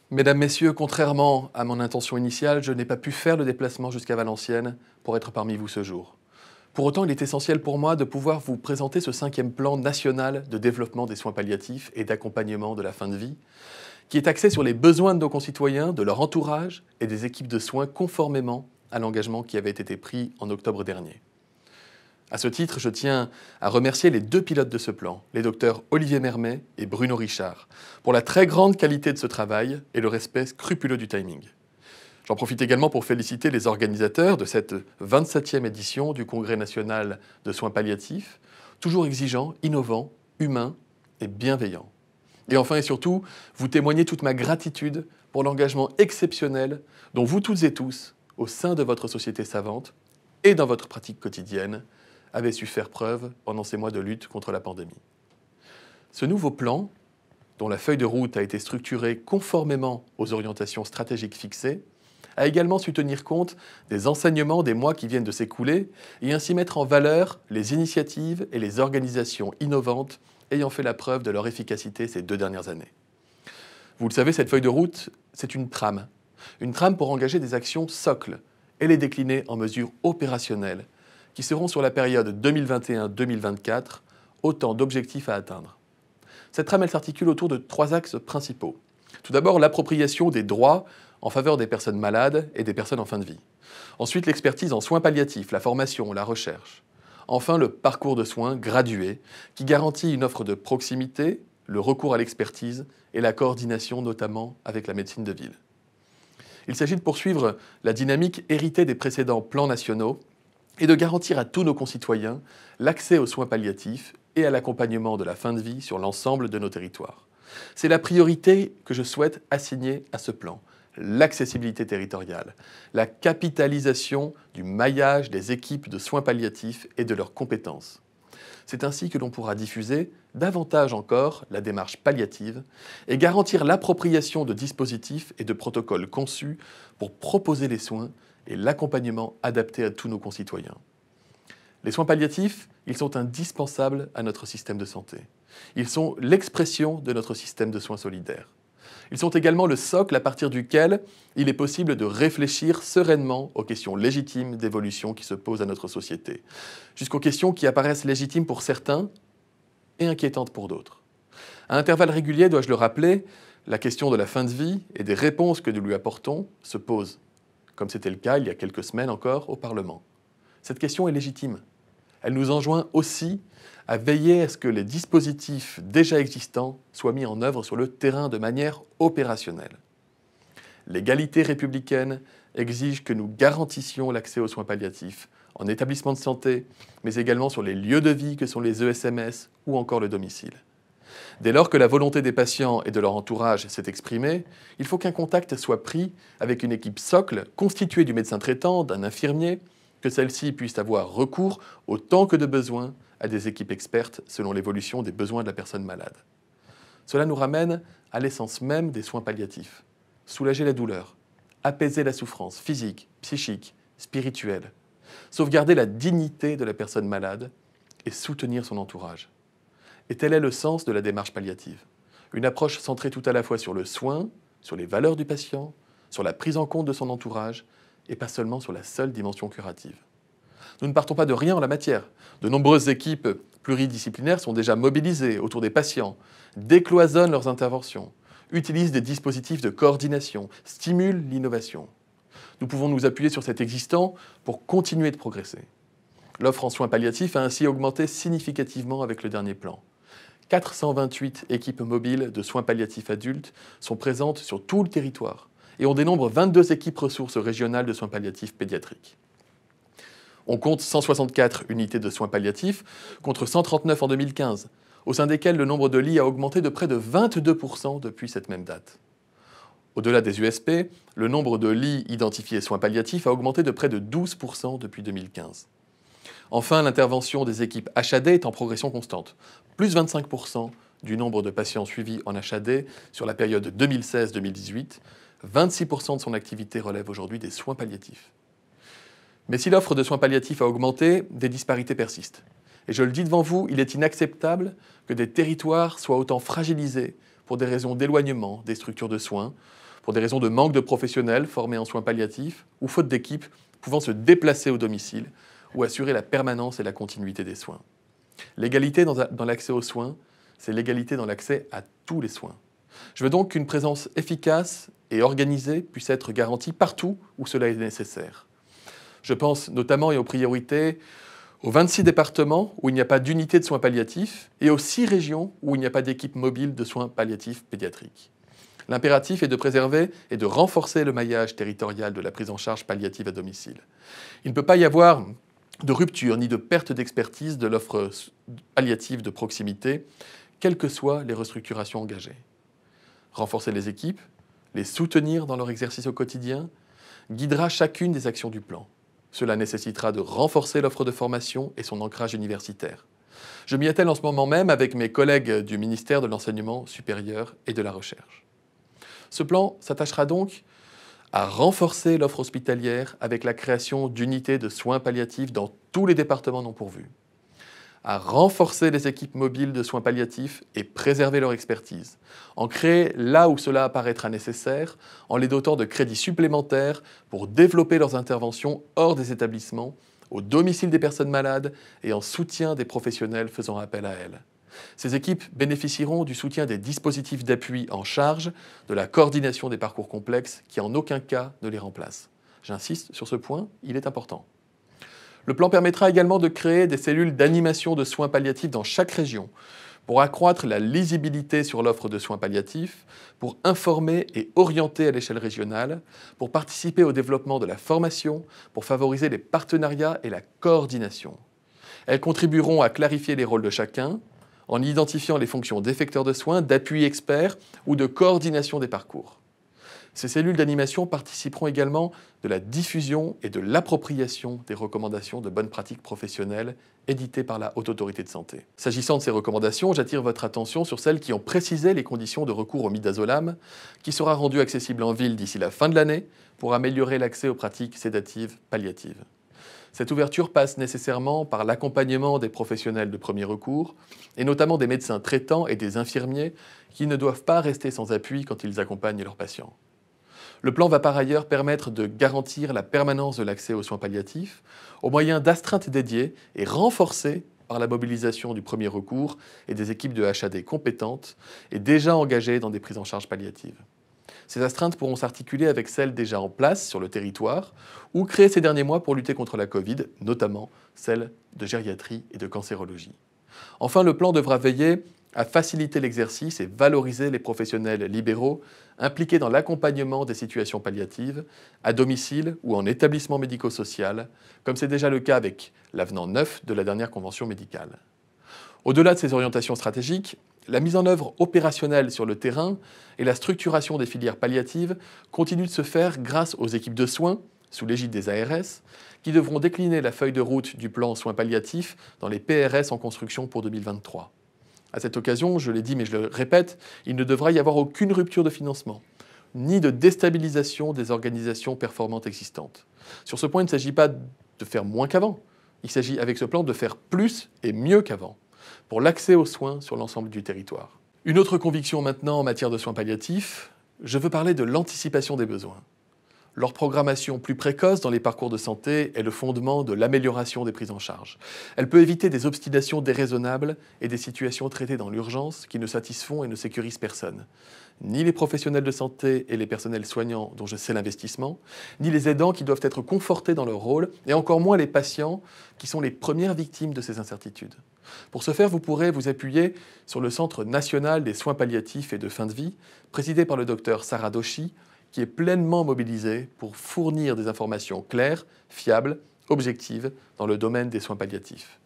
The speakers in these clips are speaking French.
Mesdames, Messieurs, contrairement à mon intention initiale, je n'ai pas pu faire le déplacement jusqu'à Valenciennes pour être parmi vous ce jour. Pour autant, il est essentiel pour moi de pouvoir vous présenter ce 5e plan national de développement des soins palliatifs et d'accompagnement de la fin de vie, qui est axé sur les besoins de nos concitoyens, de leur entourage et des équipes de soins conformément à l'engagement qui avait été pris en octobre dernier. À ce titre, je tiens à remercier les 2 pilotes de ce plan, les docteurs Olivier Mermet et Bruno Richard, pour la très grande qualité de ce travail et le respect scrupuleux du timing. J'en profite également pour féliciter les organisateurs de cette 27e édition du Congrès national de soins palliatifs, toujours exigeant, innovant, humain et bienveillant. Et enfin et surtout, vous témoignez toute ma gratitude pour l'engagement exceptionnel dont vous toutes et tous, au sein de votre société savante et dans votre pratique quotidienne, avez su faire preuve pendant ces mois de lutte contre la pandémie. Ce nouveau plan, dont la feuille de route a été structurée conformément aux orientations stratégiques fixées, a également su tenir compte des enseignements des mois qui viennent de s'écouler et ainsi mettre en valeur les initiatives et les organisations innovantes ayant fait la preuve de leur efficacité ces 2 dernières années. Vous le savez, cette feuille de route, c'est une trame pour engager des actions socles et les décliner en mesures opérationnelles qui seront sur la période 2021-2024 autant d'objectifs à atteindre. Cette trame, elle s'articule autour de 3 axes principaux. Tout d'abord, l'appropriation des droits en faveur des personnes malades et des personnes en fin de vie. Ensuite, l'expertise en soins palliatifs, la formation, la recherche. Enfin, le parcours de soins gradué qui garantit une offre de proximité, le recours à l'expertise et la coordination notamment avec la médecine de ville. Il s'agit de poursuivre la dynamique héritée des précédents plans nationaux et de garantir à tous nos concitoyens l'accès aux soins palliatifs et à l'accompagnement de la fin de vie sur l'ensemble de nos territoires. C'est la priorité que je souhaite assigner à ce plan, l'accessibilité territoriale, la capitalisation du maillage des équipes de soins palliatifs et de leurs compétences. C'est ainsi que l'on pourra diffuser davantage encore la démarche palliative et garantir l'appropriation de dispositifs et de protocoles conçus pour proposer les soins et l'accompagnement adapté à tous nos concitoyens. Les soins palliatifs, ils sont indispensables à notre système de santé. Ils sont l'expression de notre système de soins solidaires. Ils sont également le socle à partir duquel il est possible de réfléchir sereinement aux questions légitimes d'évolution qui se posent à notre société, jusqu'aux questions qui apparaissent légitimes pour certains et inquiétantes pour d'autres. À intervalles réguliers, dois-je le rappeler, la question de la fin de vie et des réponses que nous lui apportons se pose, comme c'était le cas il y a quelques semaines encore au Parlement. Cette question est légitime. Elle nous enjoint aussi à veiller à ce que les dispositifs déjà existants soient mis en œuvre sur le terrain de manière opérationnelle. L'égalité républicaine exige que nous garantissions l'accès aux soins palliatifs en établissement de santé, mais également sur les lieux de vie que sont les ESMS ou encore le domicile. Dès lors que la volonté des patients et de leur entourage s'est exprimée, il faut qu'un contact soit pris avec une équipe socle constituée du médecin traitant, d'un infirmier, que celle-ci puisse avoir recours autant que de besoin à des équipes expertes selon l'évolution des besoins de la personne malade. Cela nous ramène à l'essence même des soins palliatifs. Soulager la douleur, apaiser la souffrance physique, psychique, spirituelle, sauvegarder la dignité de la personne malade et soutenir son entourage. Et tel est le sens de la démarche palliative. Une approche centrée tout à la fois sur le soin, sur les valeurs du patient, sur la prise en compte de son entourage et pas seulement sur la seule dimension curative. Nous ne partons pas de rien en la matière. De nombreuses équipes pluridisciplinaires sont déjà mobilisées autour des patients, décloisonnent leurs interventions, utilisent des dispositifs de coordination, stimulent l'innovation. Nous pouvons nous appuyer sur cet existant pour continuer de progresser. L'offre en soins palliatifs a ainsi augmenté significativement avec le dernier plan. 428 équipes mobiles de soins palliatifs adultes sont présentes sur tout le territoire et on dénombre 22 équipes ressources régionales de soins palliatifs pédiatriques. On compte 164 unités de soins palliatifs contre 139 en 2015, au sein desquelles le nombre de lits a augmenté de près de 22% depuis cette même date. Au-delà des USP, le nombre de lits identifiés soins palliatifs a augmenté de près de 12% depuis 2015. Enfin, l'intervention des équipes HAD est en progression constante, plus 25% du nombre de patients suivis en HAD sur la période 2016-2018, 26% de son activité relève aujourd'hui des soins palliatifs. Mais si l'offre de soins palliatifs a augmenté, des disparités persistent. Et je le dis devant vous, il est inacceptable que des territoires soient autant fragilisés pour des raisons d'éloignement des structures de soins, pour des raisons de manque de professionnels formés en soins palliatifs ou faute d'équipes pouvant se déplacer au domicile ou assurer la permanence et la continuité des soins. L'égalité dans l'accès aux soins, c'est l'égalité dans l'accès à tous les soins. Je veux donc qu'une présence efficace et organisée puisse être garantie partout où cela est nécessaire. Je pense notamment et aux priorités aux 26 départements où il n'y a pas d'unité de soins palliatifs et aux 6 régions où il n'y a pas d'équipe mobile de soins palliatifs pédiatriques. L'impératif est de préserver et de renforcer le maillage territorial de la prise en charge palliative à domicile. Il ne peut pas y avoir de rupture ni de perte d'expertise de l'offre palliative de proximité, quelles que soient les restructurations engagées. Renforcer les équipes, les soutenir dans leur exercice au quotidien, guidera chacune des actions du plan. Cela nécessitera de renforcer l'offre de formation et son ancrage universitaire. Je m'y attelle en ce moment même avec mes collègues du ministère de l'Enseignement supérieur et de la Recherche. Ce plan s'attachera donc à renforcer l'offre hospitalière avec la création d'unités de soins palliatifs dans tous les départements non pourvus, à renforcer les équipes mobiles de soins palliatifs et préserver leur expertise, en créer là où cela apparaîtra nécessaire, en les dotant de crédits supplémentaires pour développer leurs interventions hors des établissements, au domicile des personnes malades et en soutien des professionnels faisant appel à elles. Ces équipes bénéficieront du soutien des dispositifs d'appui en charge, de la coordination des parcours complexes qui en aucun cas ne les remplacent. J'insiste sur ce point, il est important. Le plan permettra également de créer des cellules d'animation de soins palliatifs dans chaque région, pour accroître la lisibilité sur l'offre de soins palliatifs, pour informer et orienter à l'échelle régionale, pour participer au développement de la formation, pour favoriser les partenariats et la coordination. Elles contribueront à clarifier les rôles de chacun, en identifiant les fonctions d'effecteurs de soins, d'appui expert ou de coordination des parcours. Ces cellules d'animation participeront également de la diffusion et de l'appropriation des recommandations de bonnes pratiques professionnelles éditées par la Haute Autorité de Santé. S'agissant de ces recommandations, j'attire votre attention sur celles qui ont précisé les conditions de recours au midazolam, qui sera rendu accessible en ville d'ici la fin de l'année pour améliorer l'accès aux pratiques sédatives palliatives. Cette ouverture passe nécessairement par l'accompagnement des professionnels de premier recours, et notamment des médecins traitants et des infirmiers qui ne doivent pas rester sans appui quand ils accompagnent leurs patients. Le plan va par ailleurs permettre de garantir la permanence de l'accès aux soins palliatifs au moyen d'astreintes dédiées et renforcées par la mobilisation du premier recours et des équipes de HAD compétentes et déjà engagées dans des prises en charge palliatives. Ces astreintes pourront s'articuler avec celles déjà en place sur le territoire ou créées ces derniers mois pour lutter contre la Covid, notamment celles de gériatrie et de cancérologie. Enfin, le plan devra veiller à faciliter l'exercice et valoriser les professionnels libéraux impliqués dans l'accompagnement des situations palliatives, à domicile ou en établissement médico-social, comme c'est déjà le cas avec l'avenant 9 de la dernière convention médicale. Au-delà de ces orientations stratégiques, la mise en œuvre opérationnelle sur le terrain et la structuration des filières palliatives continuent de se faire grâce aux équipes de soins, sous l'égide des ARS, qui devront décliner la feuille de route du plan soins palliatifs dans les PRS en construction pour 2023. À cette occasion, je l'ai dit mais je le répète, il ne devra y avoir aucune rupture de financement, ni de déstabilisation des organisations performantes existantes. Sur ce point, il ne s'agit pas de faire moins qu'avant, il s'agit avec ce plan de faire plus et mieux qu'avant, pour l'accès aux soins sur l'ensemble du territoire. Une autre conviction maintenant en matière de soins palliatifs, je veux parler de l'anticipation des besoins. Leur programmation plus précoce dans les parcours de santé est le fondement de l'amélioration des prises en charge. Elle peut éviter des obstinations déraisonnables et des situations traitées dans l'urgence qui ne satisfont et ne sécurisent personne. Ni les professionnels de santé et les personnels soignants dont je sais l'investissement, ni les aidants qui doivent être confortés dans leur rôle, et encore moins les patients qui sont les premières victimes de ces incertitudes. Pour ce faire, vous pourrez vous appuyer sur le Centre national des soins palliatifs et de fin de vie, présidé par le docteur Sarah Doshi, qui est pleinement mobilisé pour fournir des informations claires, fiables, objectives dans le domaine des soins palliatifs.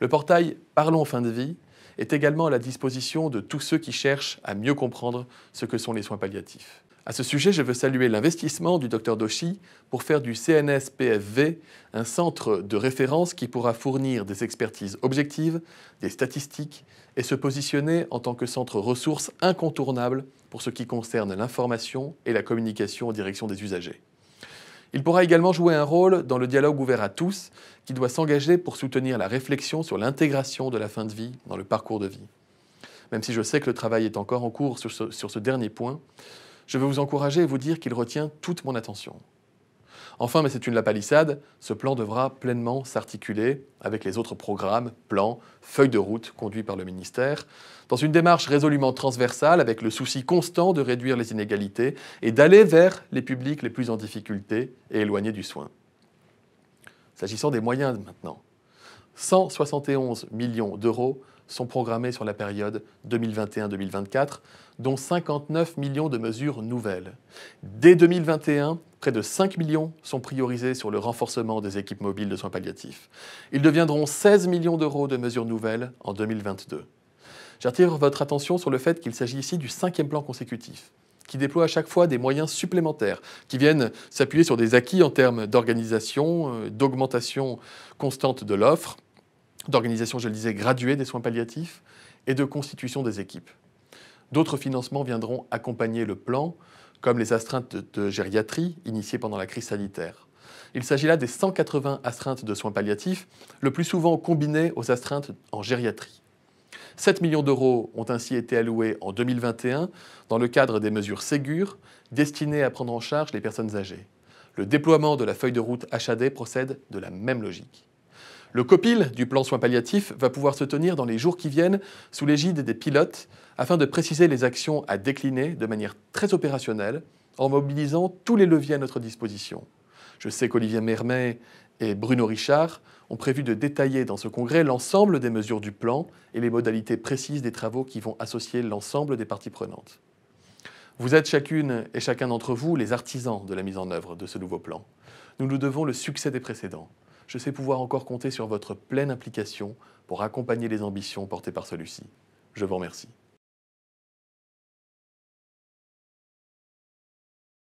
Le portail Parlons fin de vie est également à la disposition de tous ceux qui cherchent à mieux comprendre ce que sont les soins palliatifs. À ce sujet, je veux saluer l'investissement du Dr Doshi pour faire du CNS-PFV un centre de référence qui pourra fournir des expertises objectives, des statistiques et se positionner en tant que centre ressource incontournable pour ce qui concerne l'information et la communication en direction des usagers. Il pourra également jouer un rôle dans le dialogue ouvert à tous qui doit s'engager pour soutenir la réflexion sur l'intégration de la fin de vie dans le parcours de vie. même si je sais que le travail est encore en cours sur ce dernier point, je veux vous encourager et vous dire qu'il retient toute mon attention. Enfin, mais c'est une lapalissade, ce plan devra pleinement s'articuler avec les autres programmes, plans, feuilles de route conduits par le ministère, dans une démarche résolument transversale avec le souci constant de réduire les inégalités et d'aller vers les publics les plus en difficulté et éloignés du soin. S'agissant des moyens maintenant, 171 millions d'euros sont programmés sur la période 2021-2024, dont 59 millions de mesures nouvelles. Dès 2021, près de 5 millions sont priorisés sur le renforcement des équipes mobiles de soins palliatifs. Ils deviendront 16 millions d'euros de mesures nouvelles en 2022. J'attire votre attention sur le fait qu'il s'agit ici du 5e plan consécutif, qui déploie à chaque fois des moyens supplémentaires, qui viennent s'appuyer sur des acquis en termes d'organisation, d'augmentation constante de l'offre, d'organisation, je le disais, graduée des soins palliatifs et de constitution des équipes. D'autres financements viendront accompagner le plan, comme les astreintes de gériatrie initiées pendant la crise sanitaire. Il s'agit là des 180 astreintes de soins palliatifs, le plus souvent combinées aux astreintes en gériatrie. 7 millions d'euros ont ainsi été alloués en 2021 dans le cadre des mesures Ségur destinées à prendre en charge les personnes âgées. Le déploiement de la feuille de route HAD procède de la même logique. Le COPIL du plan soins palliatifs va pouvoir se tenir dans les jours qui viennent sous l'égide des pilotes afin de préciser les actions à décliner de manière très opérationnelle en mobilisant tous les leviers à notre disposition. Je sais qu'Olivier Mermet et Bruno Richard ont prévu de détailler dans ce congrès l'ensemble des mesures du plan et les modalités précises des travaux qui vont associer l'ensemble des parties prenantes. Vous êtes chacune et chacun d'entre vous les artisans de la mise en œuvre de ce nouveau plan. Nous nous devons le succès des précédents. Je sais pouvoir encore compter sur votre pleine implication pour accompagner les ambitions portées par celui-ci. Je vous remercie.